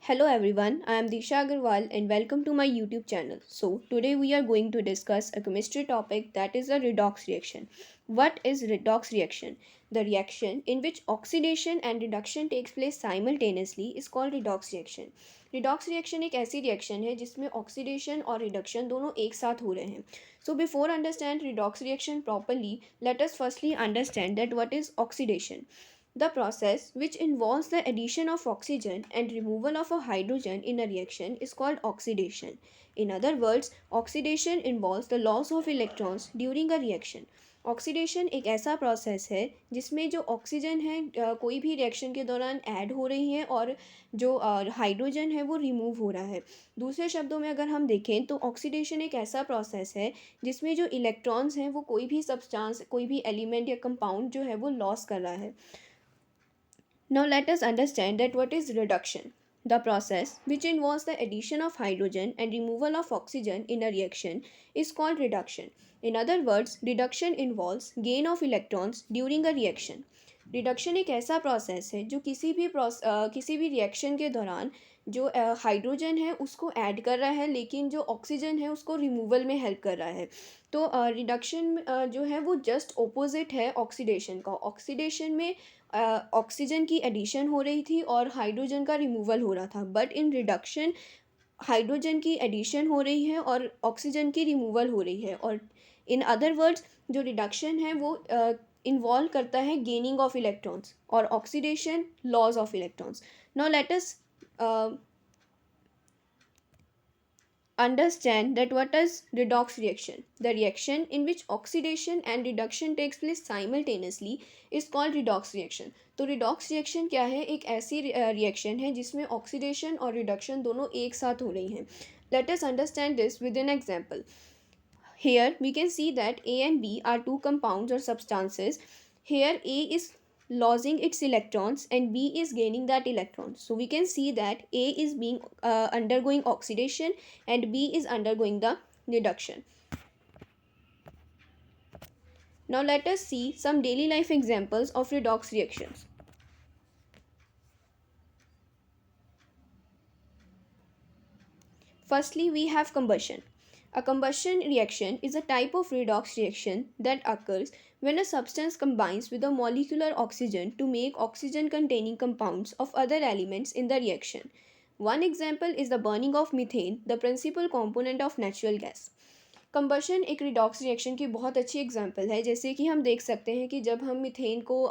Hello everyone, I am Disha Agarwal and welcome to my YouTube channel. So, today we are going to discuss a chemistry topic that is a redox reaction. What is redox reaction? The reaction in which oxidation and reduction takes place simultaneously is called redox reaction. Redox reaction एक ऐसी reaction है जिसमें oxidation और reduction दोनों एक साथ हो रहे हैं. So before understand redox reaction properly, let us firstly understand that what is oxidation. The process, which involves the addition of oxygen and removal of a hydrogen in a reaction, is called oxidation. In other words, oxidation involves the loss of electrons during a reaction. Oxidation एक ऐसा process है जिसमें जो oxygen है कोई भी reaction के दौरान ऐड हो रही है और जो हाइड्रोजन है वो रिमूव हो रहा है. दूसरे शब्दों में अगर हम देखें तो ऑक्सीडेशन एक ऐसा प्रोसेस है जिसमें जो इलेक्ट्रॉन्स हैं वो कोई भी सब्सटेंस कोई भी एलिमेंट या कंपाउंड जो है वो लॉस कर रहा है. Now let us understand that what is reduction. The process, which involves the addition of hydrogen and removal of oxygen in a reaction, is called reduction. In other words, reduction involves gain of electrons during a reaction. Reduction एक ऐसा process है जो किसी भी reaction के दौरान जो hydrogen है उसको ऐड कर रहा है लेकिन जो ऑक्सीजन है उसको रिमूवल में हेल्प कर रहा है. तो रिडक्शन जो है वो जस्ट ओपोजिट है ऑक्सीडेशन का. ऑक्सीडेशन में ऑक्सीजन की एडिशन हो रही थी और हाइड्रोजन का रिमूवल हो रहा था, बट इन रिडक्शन हाइड्रोजन की एडिशन हो रही है और ऑक्सीजन की रिमूवल हो रही है. और इन अदर वर्ड्स जो रिडक्शन है वो इन्वॉल्व करता है गेनिंग ऑफ इलेक्ट्रॉन्स और oxidation loss of electrons. Now let us understand that what is redox reaction. The reaction in which oxidation and reduction takes place simultaneously is called redox reaction. तो redox reaction क्या है? एक ऐसी reaction है जिसमें oxidation और reduction दोनों एक साथ हो रही हैं. Let us understand this with an example. Here we can see that A and B are two compounds or substances. Here A is losing its electrons and B is gaining that electron. So we can see that A is being undergoing oxidation and B is undergoing the reduction. Now let us see some daily life examples of redox reactions. Firstly, we have combustion. A combustion reaction is a type of redox reaction that occurs when a substance combines with a molecular oxygen to make oxygen containing compounds of other elements in the reaction. One example is the burning of methane, the principal component of natural gas. Combustion एक redox reaction की बहुत अच्छी example है. जैसे कि हम देख सकते हैं कि जब हम मीथेन को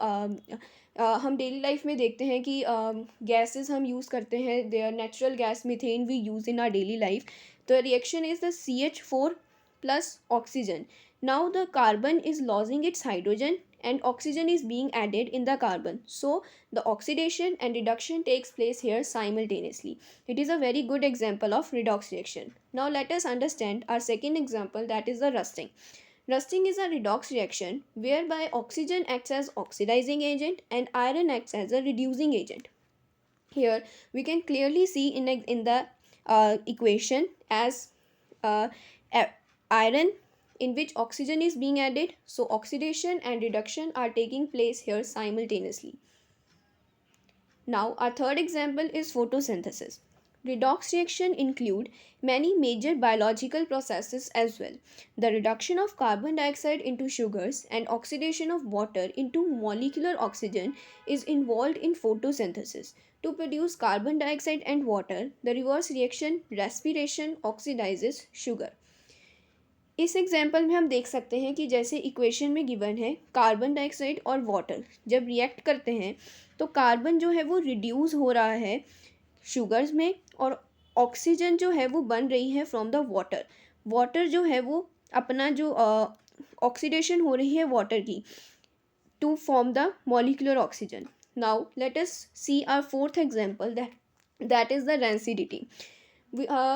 हम डेली लाइफ में देखते हैं कि गैसेस हम यूज़ करते हैं, they are natural gas methane we use in our daily life. The reaction is the CH4 plus oxygen. Now the carbon is losing its hydrogen and oxygen is being added in the carbon. So the oxidation and reduction takes place here simultaneously. It is a very good example of redox reaction. Now let us understand our second example, that is the rusting. Rusting is a redox reaction whereby oxygen acts as oxidizing agent and iron acts as a reducing agent. Here we can clearly see in the equation as uh, iron in which oxygen is being added. So oxidation and reduction are taking place here simultaneously. Now our third example is photosynthesis. Redox reaction include many major biological processes as well. The reduction of carbon dioxide into sugars and oxidation of water into molecular oxygen is involved in photosynthesis. To produce carbon dioxide and water, the reverse reaction respiration oxidizes sugar. इस example में हम देख सकते हैं कि जैसे equation में given है कार्बन डाइऑक्साइड और वाटर जब रिएक्ट करते हैं तो कार्बन जो है वो रिड्यूस हो रहा है शुगर्स में और ऑक्सीजन जो है वो बन रही है फ्रॉम द वाटर. वाटर जो है वो अपना जो ऑक्सीडेशन हो रही है वाटर की to form the molecular oxygen. Now let us see our fourth example that is the rancidity.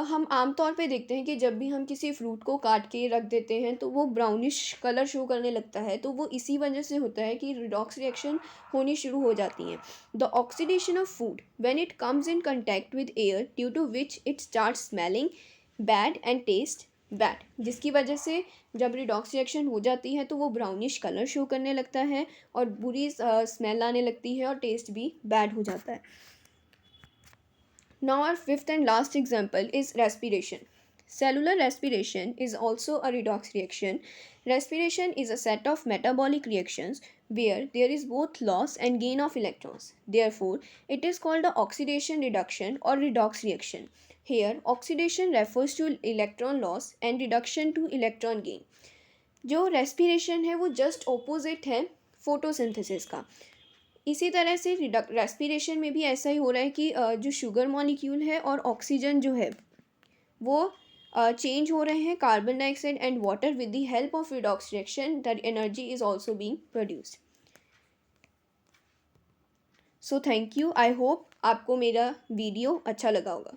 हम आमतौर पे देखते हैं कि जब भी हम किसी फ्रूट को काट के रख देते हैं तो वो ब्राउनिश कलर शो करने लगता है. तो वो इसी वजह से होता है कि रिडॉक्स रिएक्शन होनी शुरू हो जाती हैं. The oxidation of food when it comes in contact with air due to which it start smelling bad and taste bad, जिसकी वजह से जब रिडॉक्स रिएक्शन हो जाती है तो वो ब्राउनिश कलर शो करने लगता है और बुरी स्मेल आने लगती है और टेस्ट भी बैड हो जाता है. Now, our fifth and last example is respiration. Cellular respiration is also a redox reaction. Respiration is a set of metabolic reactions where there is both loss and gain of electrons. Therefore, it is called a oxidation reduction or redox reaction. Here, oxidation refers to electron loss and reduction to electron gain. जो respiration है वो just opposite है photosynthesis का. इसी तरह से respiration में भी ऐसा ही हो रहा है कि जो शुगर मॉलिक्यूल है और ऑक्सीजन जो है वो चेंज हो रहे हैं carbon dioxide and water with the help of redox reaction that energy is also being produced. So thank you. I hope आपको मेरा वीडियो अच्छा लगा होगा.